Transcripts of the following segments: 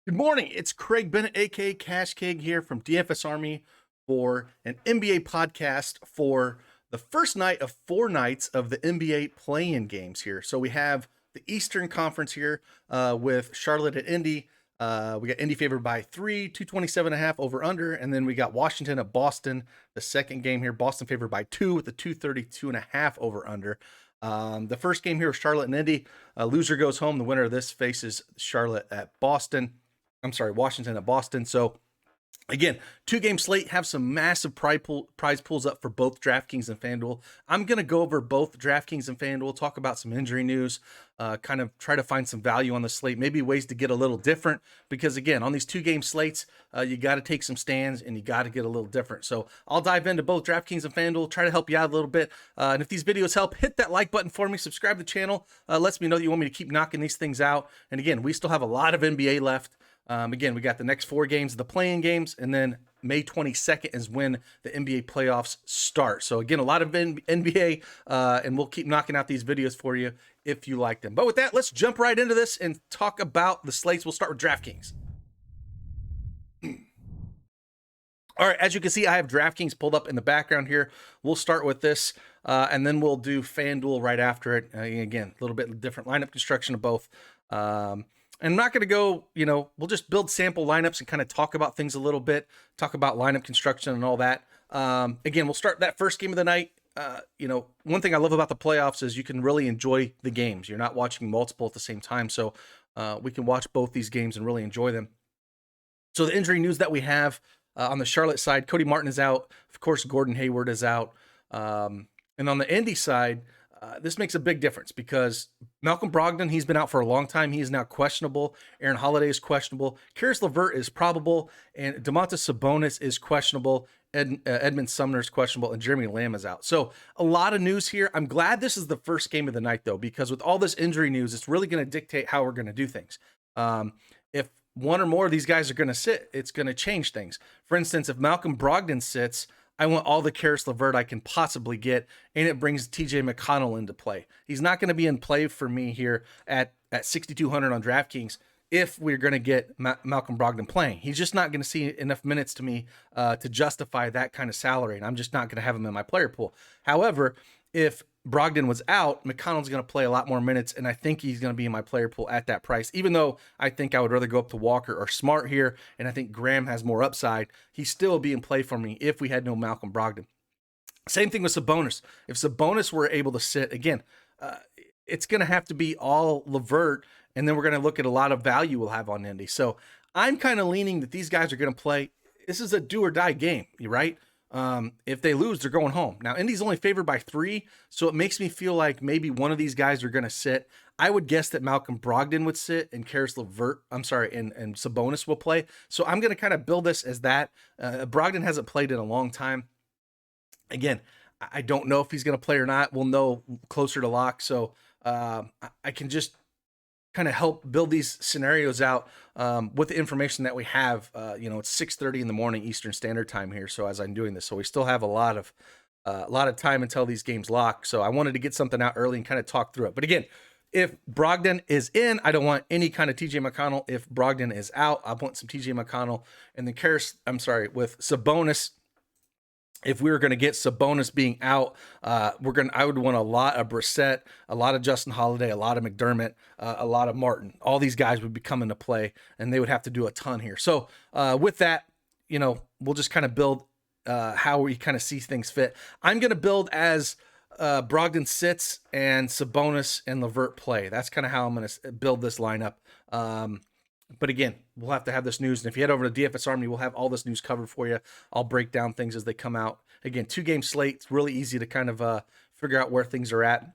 Good morning. It's Craig Bennett, aka Cash King, here from DFSArmy for an NBA podcast for the first night of 4 nights of the NBA play-in games here. So we have the Eastern Conference here with Charlotte at Indy. We got Indy favored by 3, 227.5 over under, and then we got Washington at Boston. The second game here, Boston favored by 2 with the 232.5 over under. The first game here is Charlotte and Indy. Loser goes home. The winner of this faces Charlotte at Boston. Washington at Boston. So again, 2-game slate, have some massive prize pools up for both DraftKings and Fanduel. I'm going to go over both DraftKings and Fanduel, talk about some injury news, kind of try to find some value on the slate, maybe ways to get a little different, because again, on these 2-game slates, you got to take some stands and you got to get a little different. So I'll dive into both DraftKings and Fanduel, try to help you out a little bit. And if these videos help, hit that like button for me, subscribe to the channel, lets me know that you want me to keep knocking these things out. And again, we still have a lot of NBA left. Again, we got the next 4 games, the play-in games, and then May 22nd is when the NBA playoffs start. So again, a lot of NBA, and we'll keep knocking out these videos for you if you like them. But with that, let's jump right into this and talk about the slates. We'll start with DraftKings. All right, as you can see, I have DraftKings pulled up in the background here. We'll start with this, and then we'll do FanDuel right after it. Again, a little bit different lineup construction of both. And I'm not going to go, we'll just build sample lineups and kind of talk about things a little bit, talk about lineup construction and all that. Again, we'll start that first game of the night. One thing I love about the playoffs is you can really enjoy the games. You're not watching multiple at the same time. So we can watch both these games and really enjoy them. So the injury news that we have on the Charlotte side, Cody Martin is out. Of course, Gordon Hayward is out. And on the Indy side, this makes a big difference because Malcolm Brogdon, he's been out for a long time. He is now questionable. Aaron Holiday is questionable. Karis LeVert is probable. And Devonte Sabonis is questionable. Edmund Sumner is questionable. And Jeremy Lamb is out. So a lot of news here. I'm glad this is the first game of the night, though, because with all this injury news, it's really going to dictate how we're going to do things. If one or more of these guys are going to sit, it's going to change things. For instance, if Malcolm Brogdon sits, I want all the Karis LeVert I can possibly get, and it brings TJ McConnell into play. He's not going to be in play for me here at 6,200 on DraftKings if we're going to get Malcolm Brogdon playing. He's just not going to see enough minutes to me to justify that kind of salary, and I'm just not going to have him in my player pool. However, if Brogdon was out, McConnell's going to play a lot more minutes, and I think he's going to be in my player pool at that price, even though I think I would rather go up to Walker or Smart here, and I think Graham has more upside. He still be in play for me if we had no Malcolm Brogdon. Same thing with Sabonis. If Sabonis were able to sit, again, it's going to have to be all LeVert, and then we're going to look at a lot of value we'll have on Indy. So I'm kind of leaning that these guys are going to play. This is a do-or-die game, right? If they lose, they're going home. Now, Indy's only favored by 3, so it makes me feel like maybe one of these guys are going to sit. I would guess that Malcolm Brogdon would sit and Karis LeVert, and Sabonis will play. So I'm going to kind of build this as that. Brogdon hasn't played in a long time. Again, I don't know if he's going to play or not. We'll know closer to lock. So I can just kind of help build these scenarios out with the information that we have. It's 6:30 in the morning Eastern Standard Time here. So as I'm doing this, so we still have a lot of time until these games lock. So I wanted to get something out early and kind of talk through it. But again, if Brogdon is in, I don't want any kind of TJ McConnell. If Brogdon is out, I want some TJ McConnell. And then with Sabonis. If we were going to get Sabonis being out, I would want a lot of Brissett, a lot of Justin Holiday, a lot of McDermott, a lot of Martin. All these guys would be coming to play, and they would have to do a ton here. So with that, we'll just kind of build how we kind of see things fit. I'm going to build as Brogdon sits and Sabonis and LeVert play. That's kind of how I'm going to build this lineup. But again, we'll have to have this news. And if you head over to DFSArmy, we'll have all this news covered for you. I'll break down things as they come out. Again, 2-game slate. It's really easy to kind of figure out where things are at.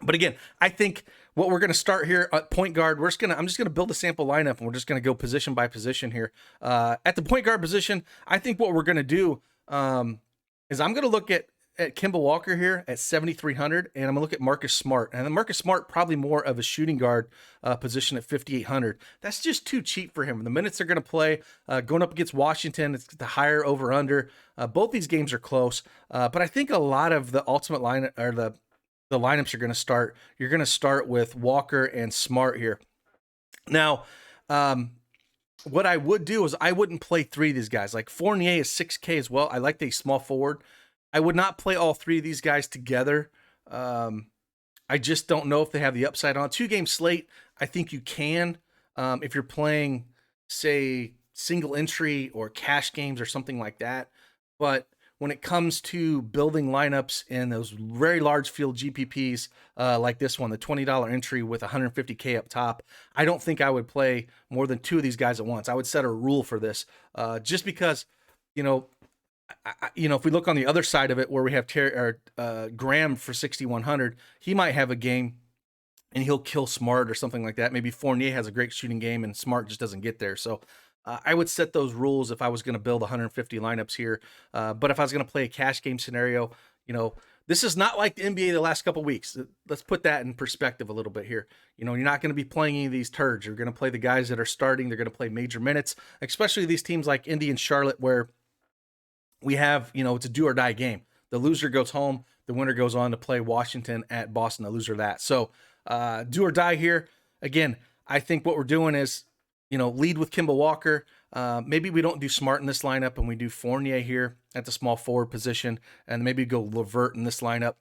But again, I think what we're going to start here at point guard, I'm just going to build a sample lineup, and we're just going to go position by position here. At the point guard position, I think what we're going to do is I'm going to look at Kemba Walker here at 7,300, and I'm going to look at Marcus Smart. And then Marcus Smart, probably more of a shooting guard position at 5,800. That's just too cheap for him. The minutes they're going to play, going up against Washington, it's the higher over-under. Both these games are close, but I think a lot of the ultimate line, or the lineups are going to start. You're going to start with Walker and Smart here. Now, what I would do is I wouldn't play three of these guys. Like Fournier is 6K as well. I like the small forward. I would not play all three of these guys together. I just don't know if they have the upside on a 2-game slate. I think you can if you're playing, say, single entry or cash games or something like that. But when it comes to building lineups in those very large field GPPs like this one, the $20 entry with 150K up top, I don't think I would play more than two of these guys at once. I would set a rule for this just because, you know, if we look on the other side of it, where we have Graham for 6,100, he might have a game and he'll kill Smart or something like that. Maybe Fournier has a great shooting game and Smart just doesn't get there. So I would set those rules if I was going to build 150 lineups here. But if I was going to play a cash game scenario, this is not like the NBA the last couple weeks. Let's put that in perspective a little bit here. You're not going to be playing any of these turds. You're going to play the guys that are starting. They're going to play major minutes, especially these teams like Indy and Charlotte, where we have, it's a do or die game. The loser goes home. The winner goes on to play Washington at Boston, the loser of that. So do or die here. Again, I think what we're doing is, lead with Kemba Walker. Maybe we don't do Smart in this lineup and we do Fournier here at the small forward position, and maybe go LeVert in this lineup.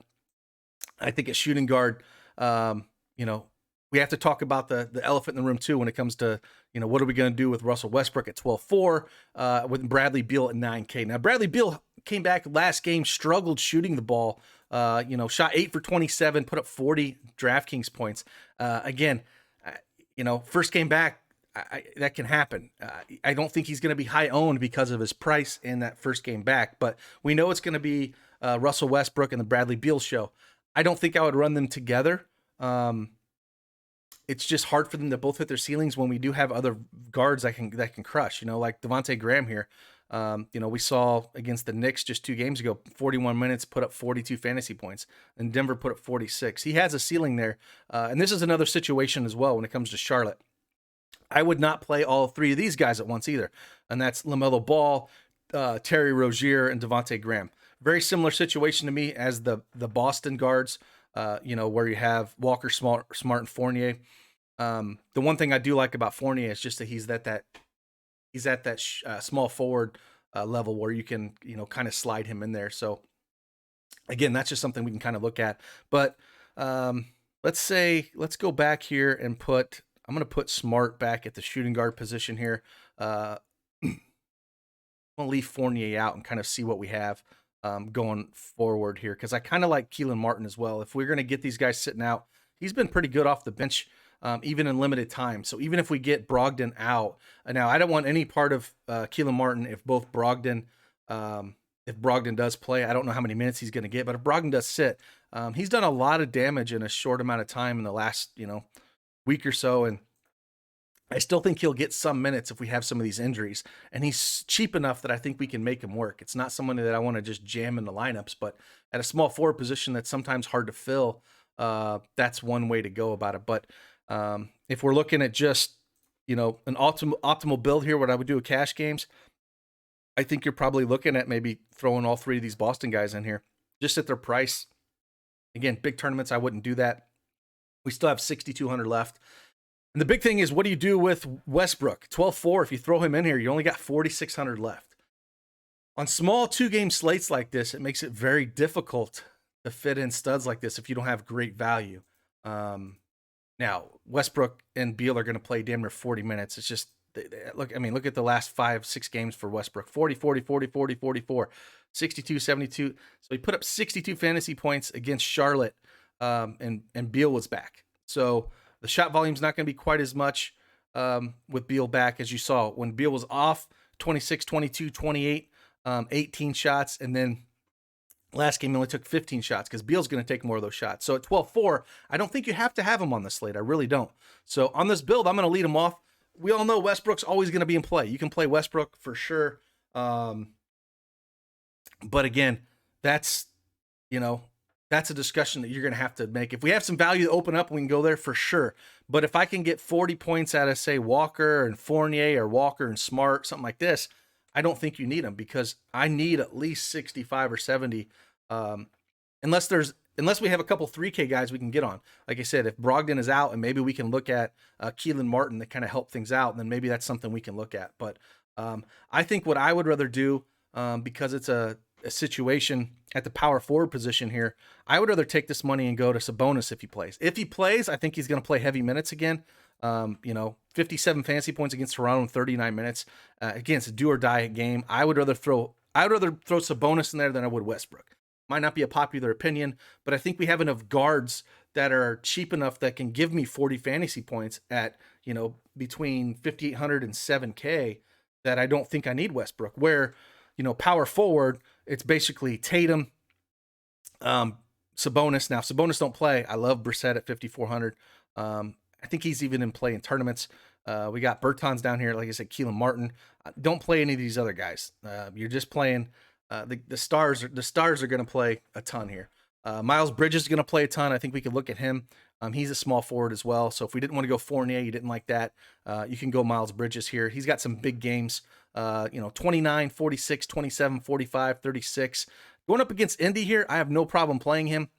I think at shooting guard, we have to talk about the elephant in the room too when it comes to, what are we going to do with Russell Westbrook at 12.4, with Bradley Beal at 9K. Now, Bradley Beal came back last game, struggled shooting the ball, shot 8 for 27, put up 40 DraftKings points. Again, first game back, that can happen. I don't think he's going to be high owned because of his price in that first game back, but we know it's going to be Russell Westbrook and the Bradley Beal show. I don't think I would run them together. It's just hard for them to both hit their ceilings when we do have other guards that can crush, like Devonte Graham here. We saw against the Knicks just 2 games ago, 41 minutes, put up 42 fantasy points, and Denver put up 46. He has a ceiling there. And this is another situation as well when it comes to Charlotte. I would not play all 3 of these guys at once either. And that's LaMelo Ball, Terry Rozier, and Devonte Graham. Very similar situation to me as the Boston guards, where you have Walker, Smart, and Fournier. The one thing I do like about Fournier is just that he's at that small forward level where you can, kind of slide him in there. So again, that's just something we can kind of look at. But let's go back here and I'm going to put Smart back at the shooting guard position here. I'm going to leave Fournier out and kind of see what we have going forward here, because I kind of like Keelan Martin as well. If we're going to get these guys sitting out, he's been pretty good off the bench, even in limited time. So even if we get Brogdon out, now I don't want any part of Keelan Martin if Brogdon does play. I don't know how many minutes he's going to get, but if Brogdon does sit, he's done a lot of damage in a short amount of time in the last, week or so, and I still think he'll get some minutes if we have some of these injuries, and he's cheap enough that I think we can make him work. It's not someone that I want to just jam in the lineups, but at a small forward position that's sometimes hard to fill, that's one way to go about it. But if we're looking at just, an optimal build here, what I would do with cash games, I think you're probably looking at maybe throwing all 3 of these Boston guys in here just at their price. Again, big tournaments, I wouldn't do that. We still have 6,200 left. And the big thing is, what do you do with Westbrook? 12.4, if you throw him in here, you only got 4,600 left. On small 2-game slates like this, it makes it very difficult to fit in studs like this if you don't have great value. Now, Westbrook and Beal are going to play damn near 40 minutes. It's just, look at the last 5-6 games for Westbrook. 40, 40, 40, 40, 44, 62, 72. So he put up 62 fantasy points against Charlotte. And Beal was back. So the shot volume's not going to be quite as much with Beal back as you saw. When Beal was off, 26, 22, 28, 18 shots. And then last game, he only took 15 shots because Beal's going to take more of those shots. So at 12.4, I don't think you have to have him on the slate. I really don't. So on this build, I'm going to lead him off. We all know Westbrook's always going to be in play. You can play Westbrook for sure. But again, that's a discussion that you're going to have to make. If we have some value to open up, we can go there for sure. But if I can get 40 points out of, say, Walker and Fournier or Walker and Smart, something like this, I don't think you need them, because I need at least 65 or 70. Unless there's unless we have a couple 3K guys we can get on. Like I said, if Brogdon is out and maybe we can look at Keelan Martin to kind of help things out, then maybe that's something we can look at. But I think what I would rather do, because it's a situation at the power forward position here, I would rather take this money and go to Sabonis if he plays. If he plays, I think he's going to play heavy minutes again. 57 fantasy points against Toronto in 39 minutes. Again, it's a do or die game. I would rather throw Sabonis in there than I would Westbrook. Might not be a popular opinion, but I think we have enough guards that are cheap enough that can give me 40 fantasy points at, between 5,800 and 7K that I don't think I need Westbrook. Where, power forward, it's basically Tatum, Sabonis. Now, Sabonis don't play. I love Brissett at 5,400. I think he's even in play in tournaments. We got Bertans down here. Like I said, Keelan Martin. Don't play any of these other guys. You're just playing the stars. The stars are going to play a ton here. Miles Bridges is going to play a ton. I think we could look at him. He's a small forward as well. So if we didn't want to go Fournier, you didn't like that, you can go Miles Bridges here. He's got some big games. 29, 46, 27, 45, 36. Going up against Indy here, I have no problem playing him.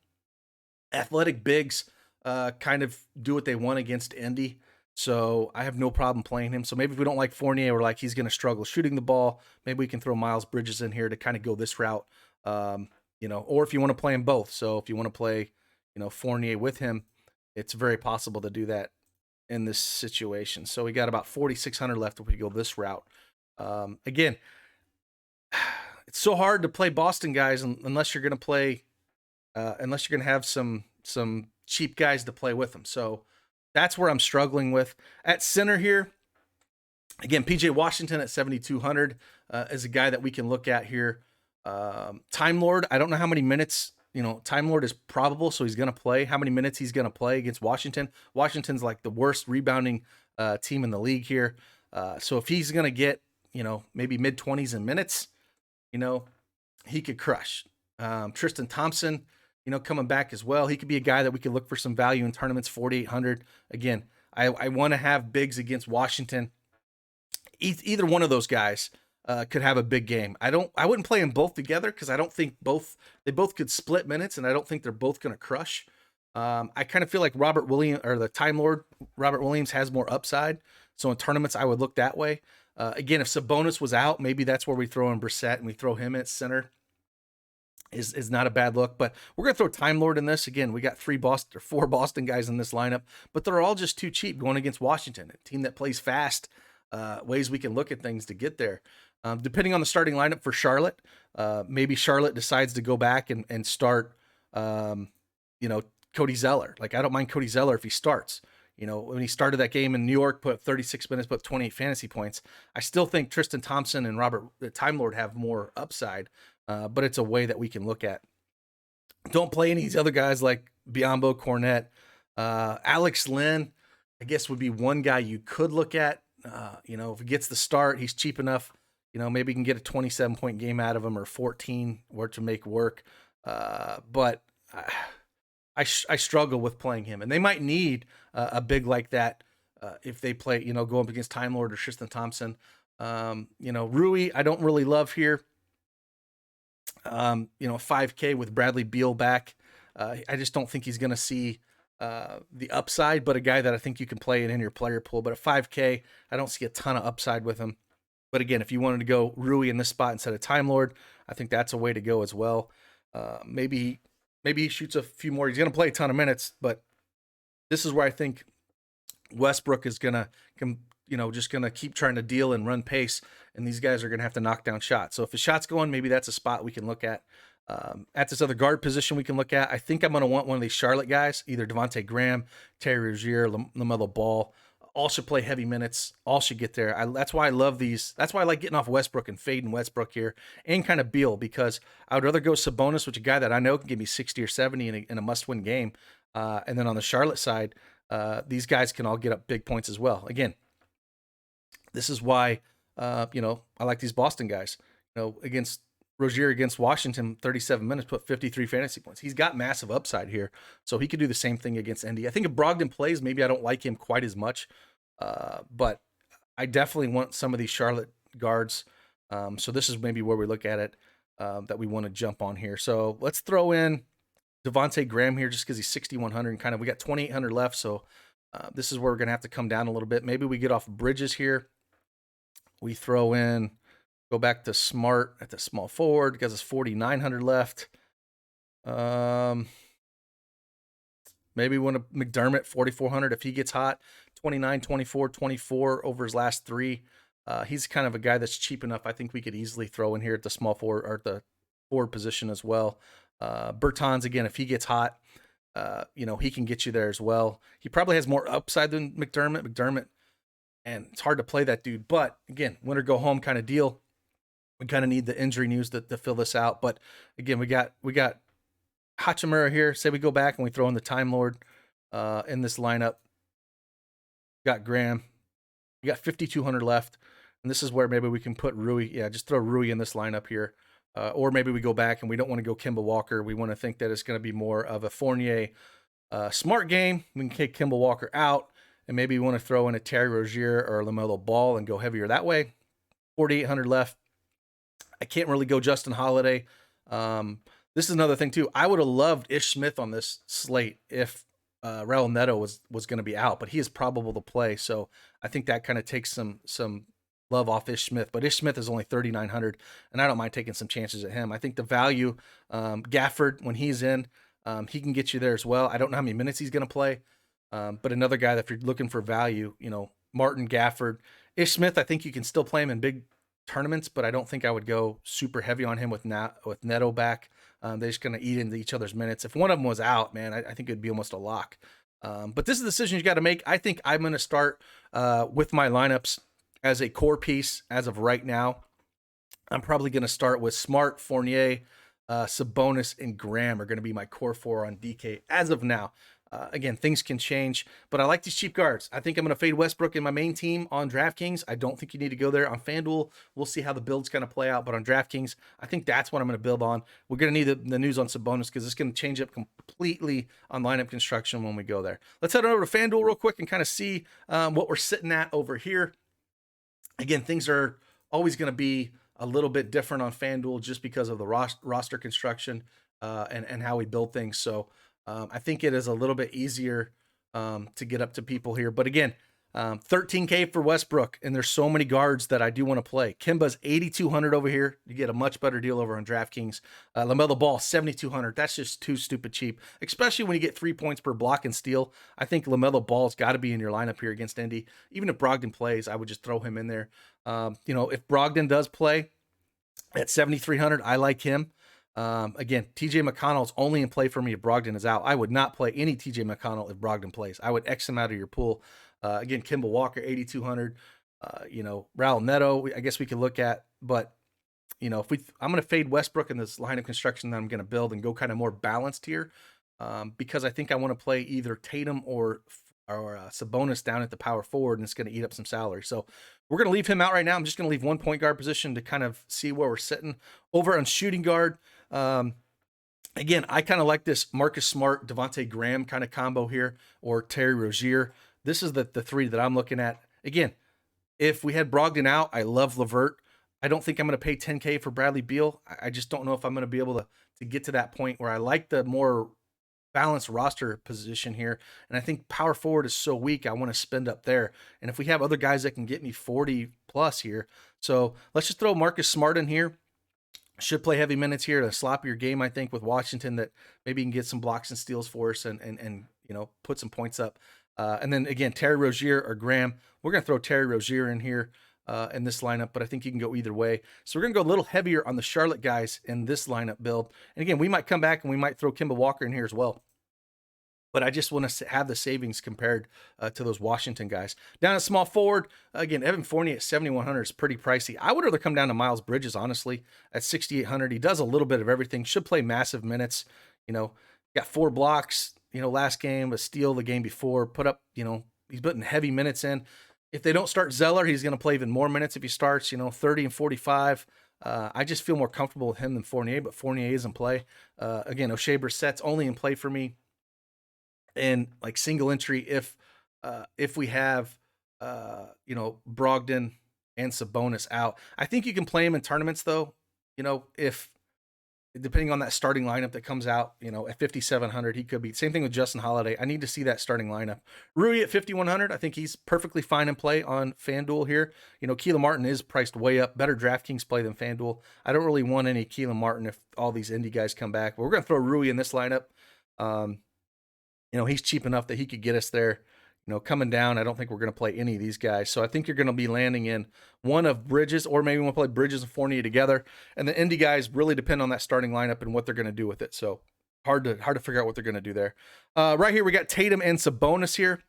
Athletic bigs kind of do what they want against Indy. So I have no problem playing him. So maybe if we don't like Fournier, we're like he's going to struggle shooting the ball, maybe we can throw Miles Bridges in here to kind of go this route. Or if you want to play them both. So if you want to play, Fournier with him, it's very possible to do that in this situation. So we got about 4,600 left if we go this route. Again, it's so hard to play Boston guys unless you're going to play, unless you're going to have some cheap guys to play with them. So that's where I'm struggling with. At center here, again, PJ Washington at 7,200 is a guy that we can look at here. Time Lord, I don't know how many minutes, Time Lord is probable, so he's going to play. How many minutes he's going to play against Washington. Washington's like the worst rebounding team in the league here. So if he's going to get, maybe mid-20s in minutes, he could crush. Tristan Thompson, coming back as well. He could be a guy that we could look for some value in tournaments, 4,800. Again, I want to have bigs against Washington. Either one of those guys could have a big game. I wouldn't play them both together because I don't think they both could split minutes, and I don't think they're both going to crush. I kind of feel like Robert Williams, or the Time Lord Robert Williams, has more upside. So in tournaments, I would look that way. Again, if Sabonis was out, maybe that's where we throw in Brissett and we throw him at center. Is not a bad look, but we're going to throw Time Lord in this. Again, we got 4 Boston guys in this lineup, but they're all just too cheap going against Washington, a team that plays fast, ways we can look at things to get there. Depending on the starting lineup for Charlotte, maybe Charlotte decides to go back and start, Cody Zeller. Like, I don't mind Cody Zeller if he starts. When he started that game in New York, put 36 minutes, put 28 fantasy points. I still think Tristan Thompson and Robert Time Lord have more upside. But it's a way that we can look at. Don't play any of these other guys like Biyombo, Cornette. Alex Lynn, I guess, would be one guy you could look at. If he gets the start, he's cheap enough. Maybe you can get a 27-point game out of him, or 14 or to make work. But I struggle with playing him. And they might need a big like that if they play, go up against Time Lord or Tristan Thompson. Rui, I don't really love here. 5K with Bradley Beal back. I just don't think he's going to see the upside, but a guy that I think you can play in your player pool. But at 5K, I don't see a ton of upside with him. But again, if you wanted to go Rui in this spot instead of Time Lord, I think that's a way to go as well. Maybe he shoots a few more. He's going to play a ton of minutes, but this is where I think Westbrook is going to just going to keep trying to deal and run pace, and these guys are going to have to knock down shots. So if a shot's going, maybe that's a spot we can look at. At this other guard position we can look at, I think I'm going to want one of these Charlotte guys, either Devonte Graham, Terry Rozier, LaMelo Ball. All should play heavy minutes. All should get there. That's why I love these. That's why I like getting off Westbrook and fading Westbrook here, and kind of Beal, because I would rather go Sabonis, which is a guy that I know can give me 60 or 70 in a must-win game. And then on the Charlotte side, these guys can all get up big points as well. Again, this is why, I like these Boston guys. Against Rozier against Washington, 37 minutes, put 53 fantasy points. He's got massive upside here, so he could do the same thing against Indy. I think if Brogdon plays, maybe I don't like him quite as much, but I definitely want some of these Charlotte guards. So this is maybe where we look at it, that we want to jump on here. So let's throw in Devonte Graham here just because he's 6,100 and kind of we got 2,800 left. So this is where we're going to have to come down a little bit. Maybe we get off Bridges here. We throw in, go back to Smart at the small forward because it's 4,900 left. Maybe one of McDermott, 4,400 if he gets hot. 29, 24, 24 over his last three. He's kind of a guy that's cheap enough. I think we could easily throw in here at the small forward or at the forward position as well. Bertans, again, if he gets hot, he can get you there as well. He probably has more upside than McDermott, and it's hard to play that dude. But again, win or go home kind of deal. We kind of need the injury news to fill this out. But again, we got Hachimura here. Say we go back and we throw in the Time Lord in this lineup. Got Graham. You got 5,200 left. And this is where maybe we can put Rui. Yeah, just throw Rui in this lineup here. Or maybe we go back and we don't want to go Kemba Walker. We want to think that it's going to be more of a Fournier smart game. We can kick Kemba Walker out. And maybe we want to throw in a Terry Rozier or LaMelo Ball and go heavier that way. 4,800 left. I can't really go Justin Holiday. This is another thing too. I would have loved Ish Smith on this slate if Raul Neto was going to be out, but he is probable to play. So I think that kind of takes some love off Ish Smith. But Ish Smith is only 3,900, and I don't mind taking some chances at him. I think the value, Gafford, when he's in, he can get you there as well. I don't know how many minutes he's going to play, but another guy that if you're looking for value, Martin, Gafford, Ish Smith, I think you can still play him in big tournaments, but I don't think I would go super heavy on him with Neto back. They're just going to eat into each other's minutes. If one of them was out, man, I think it'd be almost a lock. But this is a decision you got to make. I think I'm going to start with my lineups as a core piece as of right now. I'm probably going to start with Smart, Fournier, Sabonis, and Graham are going to be my core four on DK as of now. Again, things can change, but I like these cheap guards. I think I'm going to fade Westbrook in my main team on DraftKings. I don't think you need to go there on FanDuel. We'll see how the build's going to play out, but on DraftKings, I think that's what I'm going to build on. We're going to need the news on Sabonis because it's going to change up completely on lineup construction when we go there. Let's head over to FanDuel real quick and kind of see what we're sitting at over here. Again, things are always going to be a little bit different on FanDuel just because of the roster construction and how we build things. So I think it is a little bit easier to get up to people here. But again, 13K for Westbrook, and there's so many guards that I do want to play. Kemba's 8,200 over here. You get a much better deal over on DraftKings. LaMelo Ball, 7,200. That's just too stupid cheap, especially when you get 3 points per block and steal. I think LaMelo Ball's got to be in your lineup here against Indy. Even if Brogdon plays, I would just throw him in there. If Brogdon does play at 7,300, I like him. Again, TJ McConnell's only in play for me if Brogdon is out. I would not play any TJ McConnell if Brogdon plays. I would X him out of your pool. Again, Kemba Walker, 8,200. Raul Neto, I guess we could look at, but I'm going to fade Westbrook in this line of construction that I'm going to build and go kind of more balanced here, because I think I want to play either Tatum or Sabonis down at the power forward, and it's going to eat up some salary. So we're going to leave him out right now. I'm just going to leave 1 point guard position to kind of see where we're sitting. Over on shooting guard, again, I kind of like this Marcus Smart, Devonte Graham kind of combo here, or Terry Rozier. This is the three that I'm looking at. Again, if we had Brogdon out, I love LeVert. I don't think I'm going to pay 10K for Bradley Beal. I just don't know if I'm going to be able to get to that point where I like the more balanced roster position here. And I think power forward is so weak, I want to spend up there. And if we have other guys that can get me 40 plus here, so let's just throw Marcus Smart in here. Should play heavy minutes here to sloppier game, I think, with Washington, that maybe he can get some blocks and steals for us and put some points up. And then again, Terry Rozier or Graham. We're going to throw Terry Rozier in here in this lineup, but I think you can go either way. So we're going to go a little heavier on the Charlotte guys in this lineup build. And again, we might come back and we might throw Kemba Walker in here as well. But I just want to have the savings compared to those Washington guys. Down at small forward, again, Evan Fournier at 7,100 is pretty pricey. I would rather come down to Miles Bridges, honestly, at 6,800. He does a little bit of everything. Should play massive minutes. Got 4 blocks, last game, a steal the game before. Put up, he's putting heavy minutes in. If they don't start Zeller, he's going to play even more minutes if he starts, 30 and 45. I just feel more comfortable with him than Fournier, but Fournier is in play. Again, O'Shea Brissett's only in play for me. And like single entry if we have Brogdon and Sabonis out. I think you can play him in tournaments though. If depending on that starting lineup that comes out, at 5,700, he could be. Same thing with Justin Holiday. I need to see that starting lineup. Rui at 5,100, I think he's perfectly fine in play on FanDuel here. Keelan Martin is priced way up. Better DraftKings play than FanDuel. I don't really want any Keelan Martin if all these indie guys come back. But we're going to throw Rui in this lineup. He's cheap enough that he could get us there. Coming down, I don't think we're going to play any of these guys. So I think you're going to be landing in one of Bridges, or maybe we'll play Bridges and Fournier together. And the indie guys really depend on that starting lineup and what they're going to do with it. So hard to figure out what they're going to do there. Right here, we got Tatum and Sabonis here.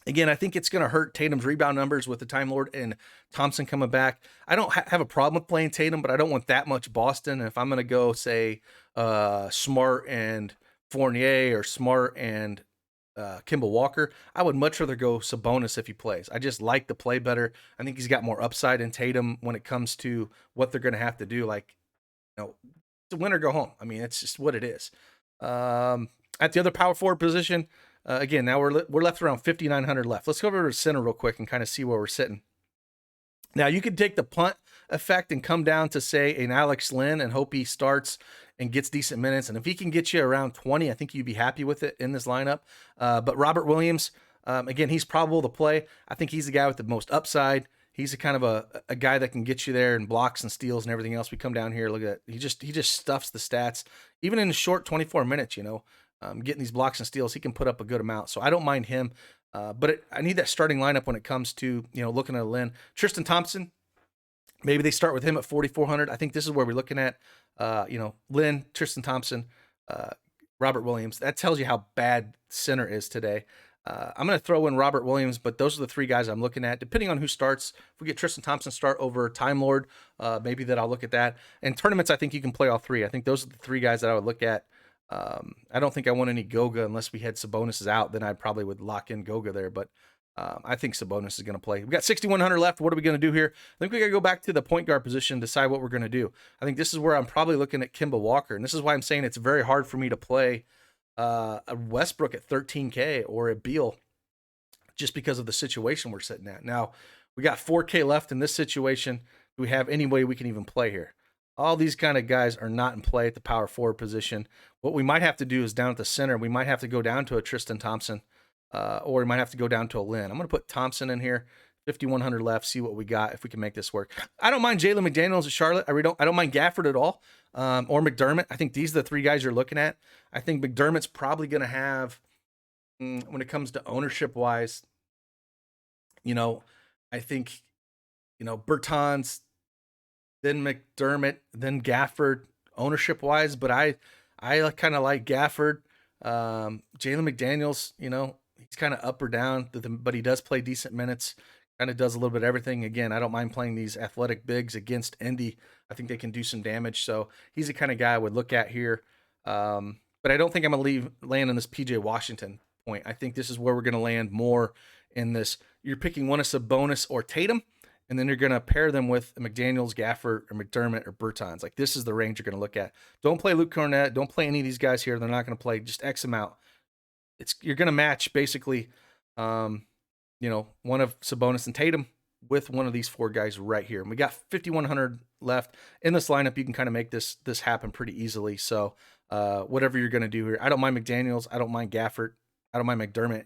Again, I think it's going to hurt Tatum's rebound numbers with the Time Lord and Thompson coming back. I don't have a problem with playing Tatum, but I don't want that much Boston. And if I'm going to go, say, Smart and Fournier, or Smart and Kemba Walker, I would much rather go Sabonis if he plays. I just like the play better. I think he's got more upside in Tatum when it comes to what they're going to have to do. It's a win or go home. I mean, it's just what it is. At the other power forward position, again, now we're left around 5,900 left. Let's go over to center real quick and kind of see where we're sitting. Now, you could take the punt effect and come down to, say, an Alex Lynn and hope he starts and gets decent minutes. And if he can get you around 20, I think you'd be happy with it in this lineup. But Robert Williams, again, he's probable to play. I think he's the guy with the most upside. He's a kind of a guy that can get you there in blocks and steals and everything else. We come down here, look at he just stuffs the stats. Even in a short 24 minutes, getting these blocks and steals, he can put up a good amount. So I don't mind him. But I need that starting lineup when it comes to, looking at Lynn. Tristan Thompson, maybe they start with him at 4,400. I think this is where we're looking at, Lynn, Tristan Thompson, Robert Williams. That tells you how bad center is today. I'm going to throw in Robert Williams, but those are the three guys I'm looking at. Depending on who starts, if we get Tristan Thompson start over Time Lord, maybe that I'll look at that. And tournaments, I think you can play all three. I think those are the three guys that I would look at. I don't think I want any Goga unless we had Sabonis out. Then I probably would lock in Goga there. But I think Sabonis is going to play. We got 6,100 left. What are we going to do here? I think we got to go back to the point guard position, decide what we're going to do. I think this is where I'm probably looking at Kemba Walker. And this is why I'm saying it's very hard for me to play a Westbrook at 13K or a Beal, just because of the situation we're sitting at. Now, we got 4K left in this situation. Do we have any way we can even play here? All these kind of guys are not in play at the power forward position. What we might have to do is down at the center, we might have to go down to a Tristan Thompson, or we might have to go down to a Lynn. I'm going to put Thompson in here, 5,100 left, see what we got, if we can make this work. I don't mind Jalen McDaniels at Charlotte. I don't mind Gafford at all, or McDermott. I think these are the three guys you're looking at. I think McDermott's probably going to have, when it comes to ownership-wise, I think, Bertans, then McDermott, then Gafford, ownership-wise. But I kind of like Gafford. Jalen McDaniels, he's kind of up or down, but he does play decent minutes. Kind of does a little bit of everything. Again, I don't mind playing these athletic bigs against Indy. I think they can do some damage. So he's the kind of guy I would look at here. But I don't think I'm going to land on this PJ Washington point. I think this is where we're going to land more in this. You're picking one of Sabonis or Tatum, and then you're going to pair them with McDaniels, Gafford, or McDermott, or Bertans. Like, this is the range you're going to look at. Don't play Luke Cornett. Don't play any of these guys here. They're not going to play. Just X them out. You're going to match, basically, one of Sabonis and Tatum with one of these four guys right here. And we got 5,100 left. In this lineup, you can kind of make this happen pretty easily. So whatever you're going to do here. I don't mind McDaniels. I don't mind Gafford. I don't mind McDermott.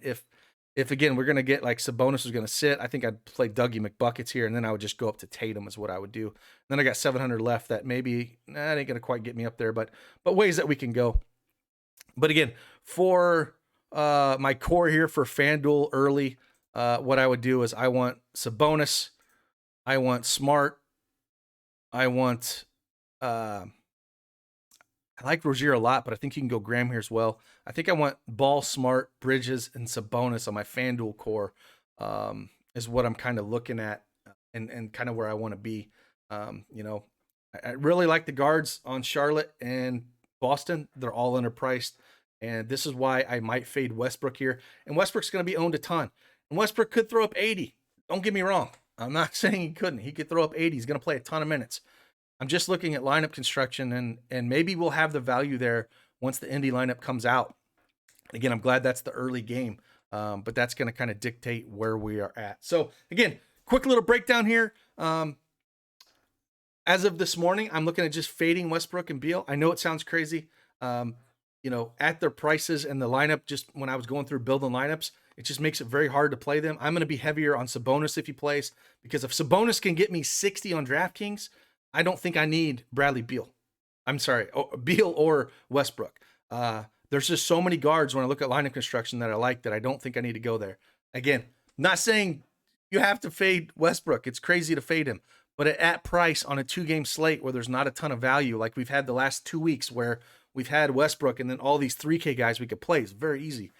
If again, we're going to get like Sabonis is going to sit, I think I'd play Dougie McBuckets here, and then I would just go up to Tatum is what I would do. And then I got 700 left that maybe, that ain't going to quite get me up there, but ways that we can go. But again, for my core here for FanDuel early, what I would do is I want Sabonis, I want Smart, I want I like Rozier a lot, but I think you can go Graham here as well. I think I want Ball, Smart, Bridges, and Sabonis on my FanDuel core, is what I'm kind of looking at, and kind of where I want to be. I really like the guards on Charlotte and Boston. They're all underpriced, and this is why I might fade Westbrook here. And Westbrook's going to be owned a ton. And Westbrook could throw up 80. Don't get me wrong. I'm not saying he couldn't. He could throw up 80. He's going to play a ton of minutes. I'm just looking at lineup construction, and maybe we'll have the value there once the Indy lineup comes out. Again, I'm glad that's the early game, but that's going to kind of dictate where we are at. So again, quick little breakdown here. I as of this morning, I'm looking at just fading Westbrook and Beal. I know it sounds crazy. At their prices and the lineup, just when I was going through building lineups, it just makes it very hard to play them. I'm going to be heavier on Sabonis if he plays, because if Sabonis can get me 60 on DraftKings, I don't think I need Bradley Beal. I'm sorry, Beal or Westbrook. There's just so many guards when I look at lineup construction that I like that I don't think I need to go there. Again, not saying you have to fade Westbrook. It's crazy to fade him. But at price on a 2-game slate where there's not a ton of value, like we've had the last 2 weeks where we've had Westbrook and then all these 3K guys we could play, it's very easy.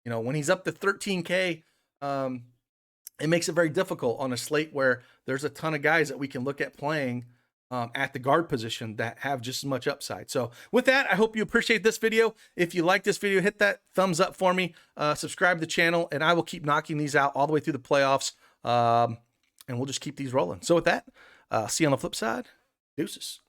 When he's up to 13K, it makes it very difficult on a slate where there's a ton of guys that we can look at playing at the guard position that have just as much upside. So with that, I hope you appreciate this video. If you like this video, hit that thumbs up for me, subscribe to the channel, and I will keep knocking these out all the way through the playoffs. And we'll just keep these rolling. So with that, see you on the flip side. Deuces.